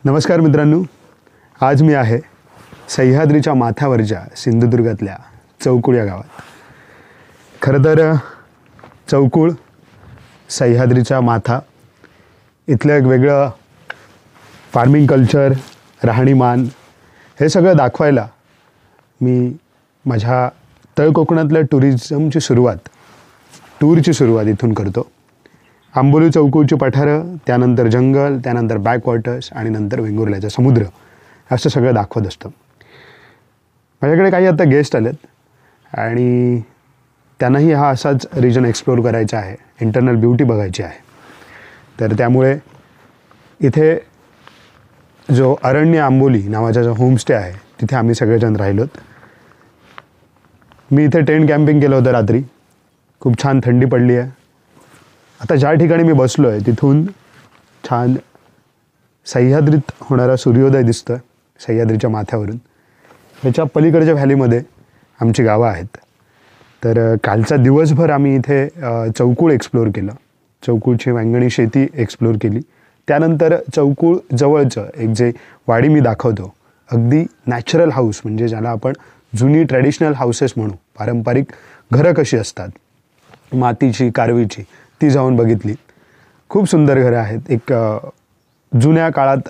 नमस्कार मित्रांनो, आज मी आहे सह्याद्रीच्या माथ्यावरच्या सिंधुदुर्गातल्या चौकुळ या गावात। खरं तर चौकुळ, सह्याद्रीचा माथा, इथलं एक वेगळं फार्मिंग कल्चर, राहणीमान हे सगळं दाखवायला मी माझ्या तळ कोकणातल्या टुरिझमची टूरची सुरुवात इथून करतो। आंबोली चौकुळची पठारं, त्यानंतर जंगल, त्यानंतर बॅकवॉटर्स आणि नंतर वेंगुर्ल्याचा समुद्र असं सगळं दाखवत असतो। माझ्याकडे काही आता गेस्ट आलेत आणि त्यांनाही हा असाच रिजन एक्सप्लोर करायचा आहे, इंटरनल ब्युटी बघायची आहे। तर त्यामुळे इथे जो अरण्य आंबोली नावाचा जो होमस्टे आहे तिथे आम्ही सगळेजण राहिलोत। मी इथे टेंट कॅम्पिंग केलं होतं रात्री। खूप छान थंडी पडली आहे। आता ज्या ठिकाणी मी बसलो आहे तिथून छान सह्याद्रीत होणारा सूर्योदय दिसतो आहे, सह्याद्रीच्या माथ्यावरून। ह्याच्या पलीकडच्या व्हॅलीमध्ये आमची गावं आहेत। तर कालचा दिवसभर आम्ही इथे चौकुळ एक्सप्लोर केलं, चौकुळची वांगणी शेती एक्सप्लोर केली। त्यानंतर चौकुळ जवळचं एक जे वाडी मी दाखवतो, अगदी नॅचरल हाऊस, म्हणजे ज्याला आपण जुनी ट्रॅडिशनल हाऊसेस म्हणू, पारंपरिक घरं कशी असतात मातीची, कारवीची, ती जाऊन बघितली। खूप सुंदर घरं आहेत, एक जुन्या काळात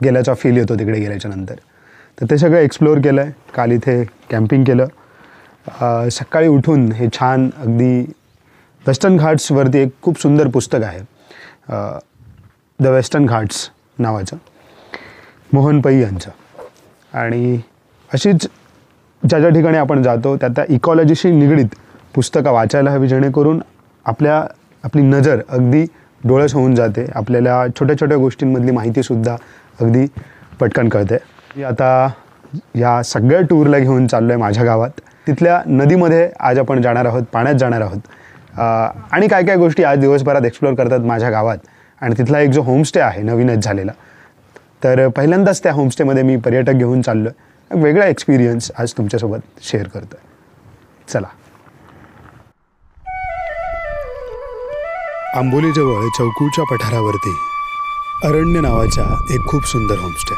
गेल्याचा फील येतो तिकडे गेल्याच्या नंतर। तर ते सगळं एक्सप्लोअर केलं आहे। काल इथे कॅम्पिंग केलं। सकाळी उठून हे छान अगदी वेस्टर्न घाट्सवरती एक खूप सुंदर पुस्तक आहे, द वेस्टर्न घाट्स नावाचं, मोहन पै यांचं। आणि अशीच ज्या ज्या ठिकाणी आपण जातो त्या इकॉलॉजीशी निगडीत पुस्तकं वाचायला हवी, जेणेकरून आपली नजर अगदी डोळस होऊन जाते, आपल्याला छोट्या छोट्या गोष्टींमधली माहितीसुद्धा अगदी पटकन कळते। मी आता या सगळ्या टूरला घेऊन चाललो आहे माझ्या गावात। तिथल्या नदीमध्ये आज आपण जाणार आहोत, पाण्यात जाणार आहोत आणि काय काय गोष्टी आज दिवसभरात एक्सप्लोअर करतात माझ्या गावात। आणि तिथला एक जो होमस्टे आहे नवीनच झालेला, तर पहिल्यांदाच त्या होमस्टेमध्ये मी पर्यटक घेऊन चाललो आहे। वेगळा एक्सपिरियन्स आज तुमच्यासोबत शेअर करतो आहे। चला। आंबोलीजवळ चौकुळच्या पठारावरती अरण्य नावाचा एक खूप सुंदर होमस्टे,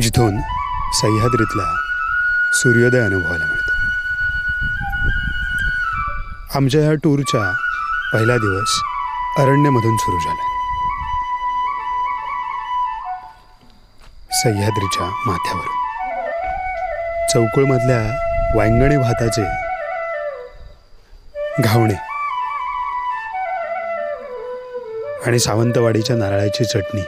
जिथून सह्याद्रीतला सूर्योदय अनुभवायला मिळतो। आमच्या ह्या टूरचा पहिला दिवस अरण्यमधून सुरू झाला। सह्याद्रीच्या माथ्यावरून चौकुळमधल्या वांगणी भाताचे घावणे आणि सावंतवाडीच्या नारळाची चटणी,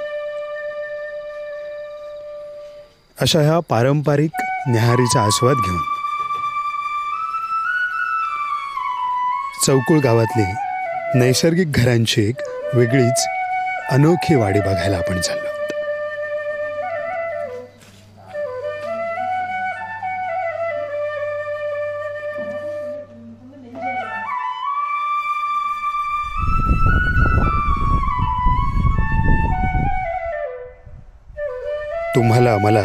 अशा ह्या पारंपरिक न्याहारीचा आस्वाद घेऊन चौकुळ गावातली नैसर्गिक घरांची एक वेगळीच अनोखी वाडी बघायला आपण चाललो। तुम्हाला, मला,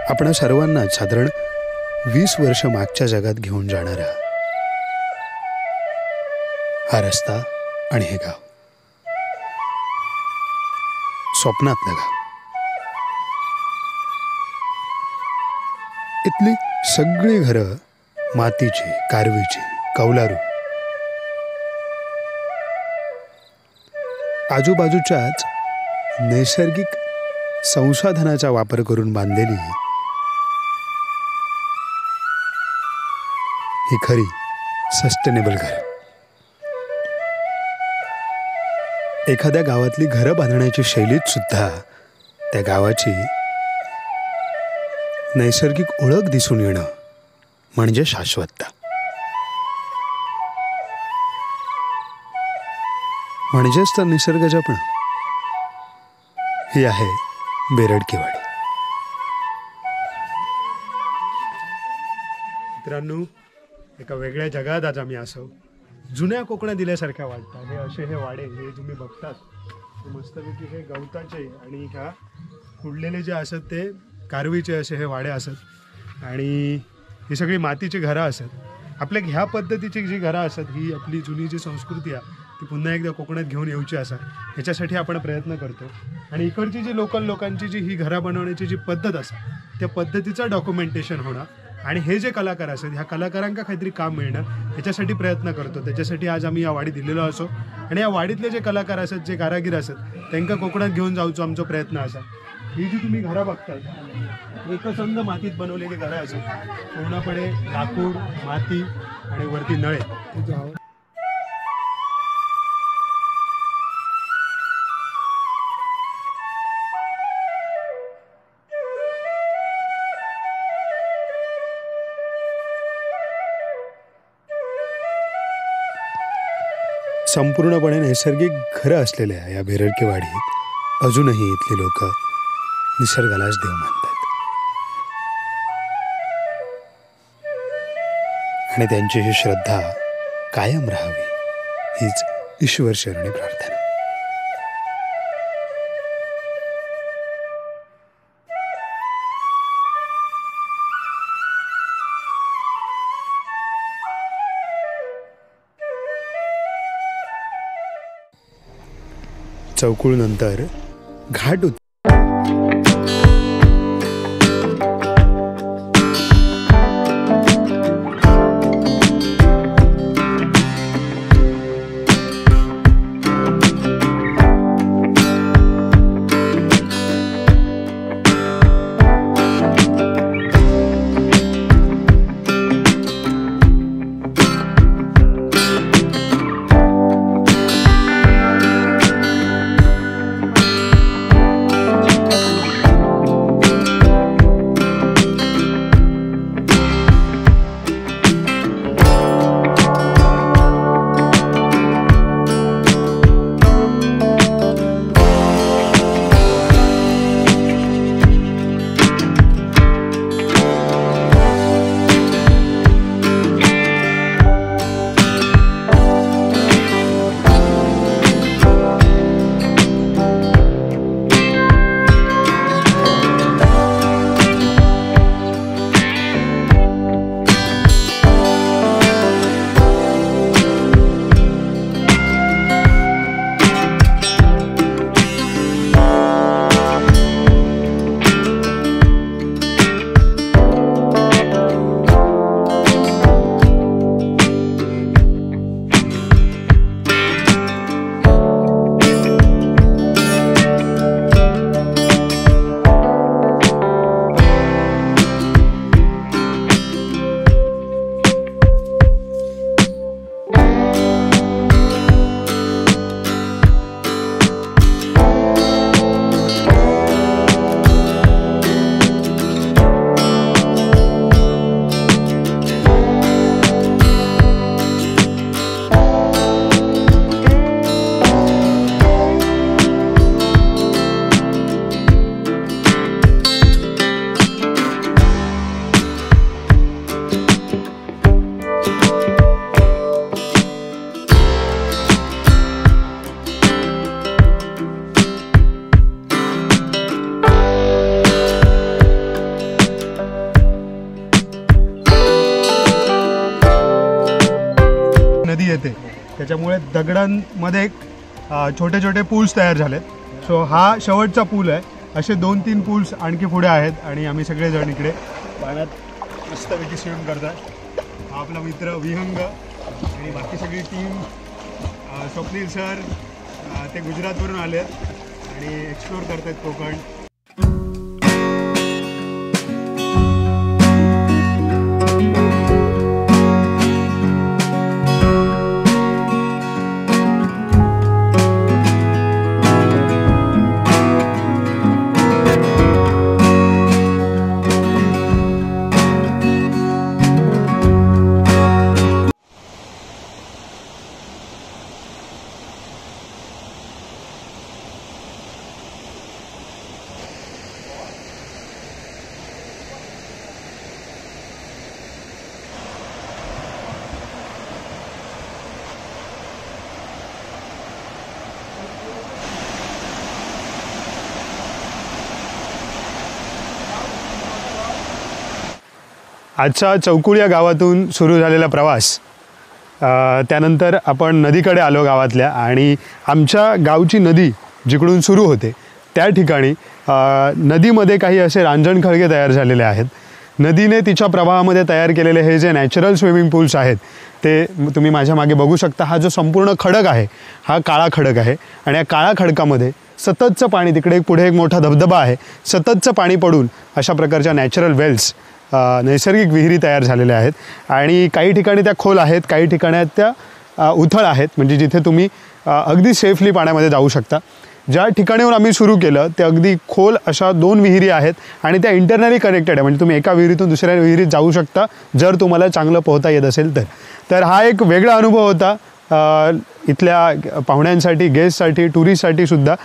आपण सर्वांना साधारण 20 वर्ष मागच्या जगात घेऊन जाणारा हा रस्ता आणि हे गाव, स्वप्नातलं गाव। इथली सगळी घरं मातीची, कारवीची, कौलारू, आजूबाजूच्याच नैसर्गिक संसाधनाचा वापर करून बांधलेली ही खरी सस्टेनेबल घर। एखाद्या गावातली घरं बांधण्याची शैलीत सुद्धा त्या गावाची नैसर्गिक ओळख दिसून येणं म्हणजे शाश्वतता, म्हणजेच तर निसर्ग जपणं। ही आहे बेरडकी वाडी। मित्रांनो, एका वेगळ्या जगात आज आम्ही असो, जुन्या कोकणात दिल्यासारख्या वाटतात। हे असे हे वाडे हे तुम्ही बघतात, मस्तपैकी हे गवताचे आणि ह्या कुडलेले जे असत ते कारवीचे असे हे वाडे असत आणि ही सगळी मातीची घरं असत। आपल्या ह्या पद्धतीची जी घरं असत ही आपली जुनी जी संस्कृती आहे ती ती पुन्हा एकदा कोकणात घेऊन येऊची असा ह्याच्यासाठी आपण प्रयत्न करतो. आणि इकडची जी लोकल लोकांची जी ही घरा बनवण्याची जी पद्धत असा त्या पद्धतीचं डॉक्युमेंटेशन होणं आणि हे जे कलाकार असतात ह्या कलाकारांका काहीतरी काम मिळणं ह्याच्यासाठी प्रयत्न करतो. त्याच्यासाठी आज आम्ही या वाडीत दिलेलो असो आणि या वाडीतले जे कलाकार असतात जे कारागीर असतात त्यांना कोकणात घेऊन जाऊचो आमचा प्रयत्न असा. ही जी तुम्ही घरं बघताय एकसंध मातीत बनवलेली घरं असतात, पूर्णपणे लाकूड माती आणि वरती नळे. संपूर्णपणे नैसर्गिक घरं असलेल्या या बेरडके वाडीत अजूनही इथली लोक निसर्गालाच देव मानतात आणि त्यांची ही श्रद्धा कायम राहावी हीच ईश्वर शरणी प्रार्थना. चौकुळ नंतर घाट येते त्याच्यामुळे दगडांमध्ये छोटे छोटे पूल्स तयार झालेत. सो हा शेवटचा पूल आहे. असे 2-3 पूल्स आणखी पुढे आहेत आणि आम्ही सगळेजण इकडे पाण्यात मस्तपैकी स्विम करतात. हा आपला मित्र विहंग आणि बाकी सगळी टीम, स्वप्नील सर ते गुजरातवरून आलेत आणि एक्सप्लोर करतात कोकण. आजचा चौकुळ या गावातून सुरू झालेला प्रवास त्यानंतर आपण नदीकडे आलो गावातल्या, आणि आमच्या गावची नदी जिकडून सुरू होते त्या ठिकाणी नदीमध्ये काही असे रांजण खळगे तयार झालेले आहेत. नदीने तिच्या प्रवाहामध्ये तयार केलेले हे जे नॅचरल स्विमिंग पूल्स आहेत ते तुम्ही माझ्या मागे बघू शकता. हा जो संपूर्ण खडक आहे हा काळा खडक आहे, आणि या काळा खडकामध्ये सततचं पाणी, तिकडे पुढे एक मोठा धबधबा आहे, सततचं पाणी पडून अशा प्रकारच्या नॅचरल वेल्स, नैसर्गिक विहिरी तयार झालेल्या आहेत. आणि काही ठिकाणी त्या खोल आहेत, काही ठिकाणी त्या उथळ आहेत, म्हणजे जिथे तुम्ही अगदी सेफली पाण्यामध्ये जाऊ शकता. ज्या ठिकाणीहून आम्ही सुरू केलं ते अगदी खोल अशा 2 विहिरी आहेत, आणि त्या इंटरनली कनेक्टेड आहे, म्हणजे तुम्ही एका विहिरीतून दुसऱ्या विहिरीत जाऊ शकता जर तुम्हाला चांगलं पोहता येत असेल तर. तर हा एक वेगळा अनुभव होता इथल्या पाहुण्यांसाठी, गेस्टसाठी, टुरिस्टसाठी सुद्धा.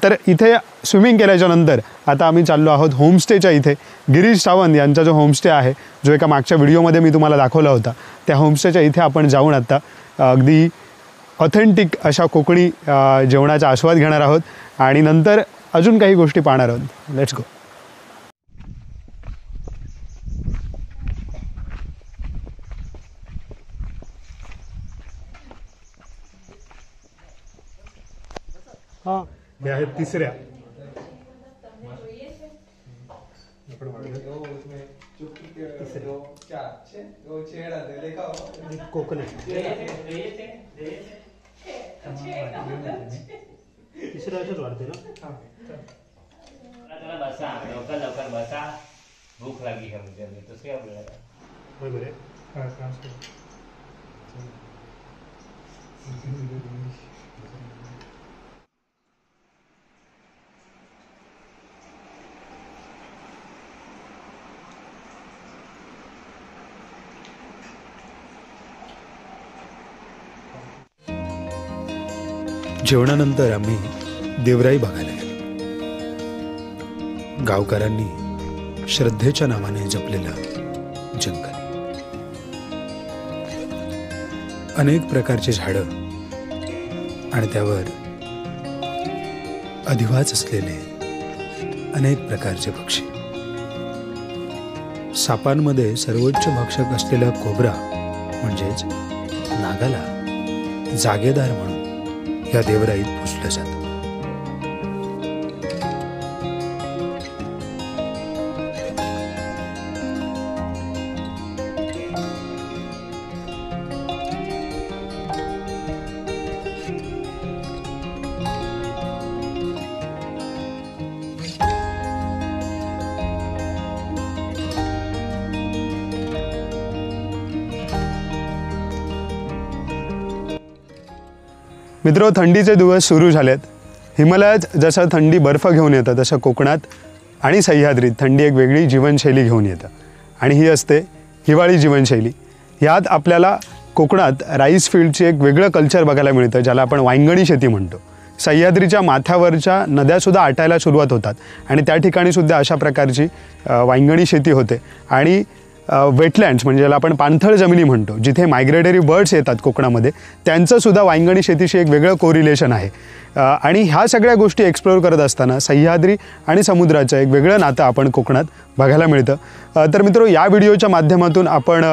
तर इथे स्विमिंग केल्याच्या नंतर आता आम्ही चाललो आहोत होमस्टेच्या इथे. गिरीश सावंत यांचा जो होमस्टे आहे, जो एका मागच्या व्हिडिओमध्ये मी तुम्हाला दाखवला होता, त्या होमस्टेच्या इथे आपण जाऊन आता अगदी ऑथेंटिक अशा कोकणी जेवणाचा आस्वाद घेणार आहोत, आणि नंतर अजून काही गोष्टी पाहणार आहोत. Let's go. हां, हे आहेत तिसऱ्या. कोकोनट तिसऱ्या असंच वाढते ना. बसा लवकर लवकर बसा, भूक लागली का म्हणजे दुसरी आपल्याला बरोबर आहे. जेवणानंतर आम्ही देवराई बघायला गेलो. गावकऱ्यांनी श्रद्धेच्या नावाने जपलेलं जंगल, अनेक प्रकारची झाडं, आणि त्यावर अधिवास असलेले अनेक प्रकारचे पक्षी. सापांमध्ये सर्वोच्च भक्षक असलेला कोब्रा म्हणजेच नागाला जागेदार म्हणून या देवराईत पुजलं जातं. मित्र, थंडीचे दिवस सुरू झालेत. हिमालयात जसं थंडी बर्फ घेऊन येतं, तसं कोकणात आणि सह्याद्रीत थंडी एक वेगळी जीवनशैली घेऊन येतं, आणि ही असते हिवाळी जीवनशैली. यात आपल्याला कोकणात राईस फील्डची एक वेगळं कल्चर बघायला मिळतं, ज्याला आपण वांगणी शेती म्हणतो. सह्याद्रीच्या माथ्यावरच्या नद्यासुद्धा आटायला सुरुवात होतात, आणि त्या ठिकाणीसुद्धा अशा प्रकारची वांगणी शेती होते. आणि वेटलँड्स म्हणजे ज्याला आपण पाणथळ जमिनी म्हणतो, जिथे मायग्रेटरी बर्ड्स येतात कोकणामध्ये, त्यांचंसुद्धा वांगणी शेतीशी एक वेगळं कोरिलेशन आहे. आणि ह्या सगळ्या गोष्टी एक्सप्लोअर करत असताना सह्याद्री आणि समुद्राचं एक वेगळं नातं आपण कोकणात बघायला मिळतं. तर मित्र, या व्हिडिओच्या माध्यमातून आपण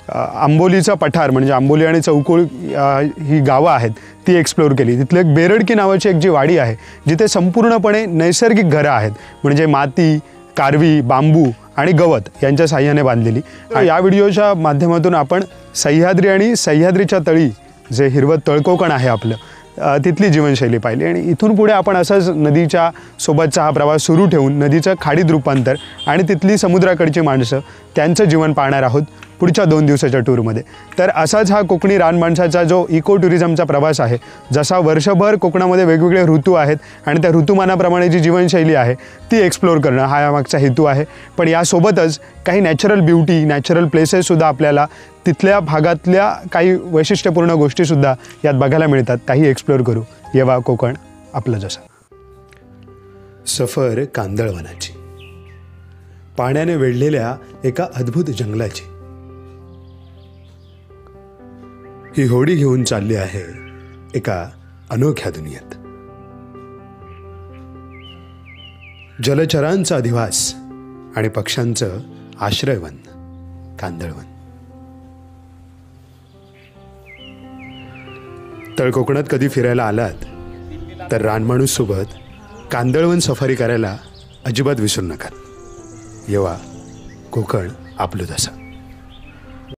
आंबोलीचा पठार म्हणजे आंबोली आणि चौकुळ ही गावं आहेत ती एक्सप्लोअर केली. तिथलं एक बेरडकी नावाची एक जी वाडी आहे, जिथे संपूर्णपणे नैसर्गिक घरं आहेत, म्हणजे माती, कारवी, बांबू आणि गवत यांच्या साह्याने बांधलेली. या व्हिडिओच्या माध्यमातून आपण सह्याद्री आणि सह्याद्रीच्या तळी जे हिरवं तळकोकण आहे आपलं, तिथली जीवनशैली पाहिली. आणि इथून पुढे आपण असंच नदीच्या सोबतचा हा प्रवास सुरू ठेवून नदीचं खाडीत रूपांतर आणि तिथली समुद्राकडची माणसं त्यांचं जीवन पाहणार आहोत पुढच्या 2 दिवसाच्या टूरमध्ये. तर असाच हा कोकणी रानमाणसाचा जो इको टुरिझमचा प्रवास आहे. जसा वर्षभर कोकणामध्ये वेगवेगळे ऋतू आहेत आणि त्या ऋतुमानाप्रमाणे जी जीवनशैली आहे ती एक्सप्लोअर करणं हा यामागचा हेतू आहे. पण यासोबतच काही नॅचरल ब्युटी, नॅचरल प्लेसेससुद्धा आपल्याला तिथल्या भागातल्या काही वैशिष्ट्यपूर्ण गोष्टीसुद्धा यात बघायला मिळतात. काही एक्सप्लोअर करू. येवा कोकण आपलं जसं. सफर कांदळवनाची, पाण्याने वेढलेल्या एका अद्भुत जंगलाची ही होडी घेऊन चालली आहे एका अनोख्या दुनियेत. जलचरांचा अधिवास आणि पक्ष्यांचं आश्रयवन कांदळवन. तळ कोकणात कधी फिरायला आलात तर रानमाणूससोबत कांदळवन सफारी करायला अजिबात विसरू नका. येवा कोकण आपलं तसं.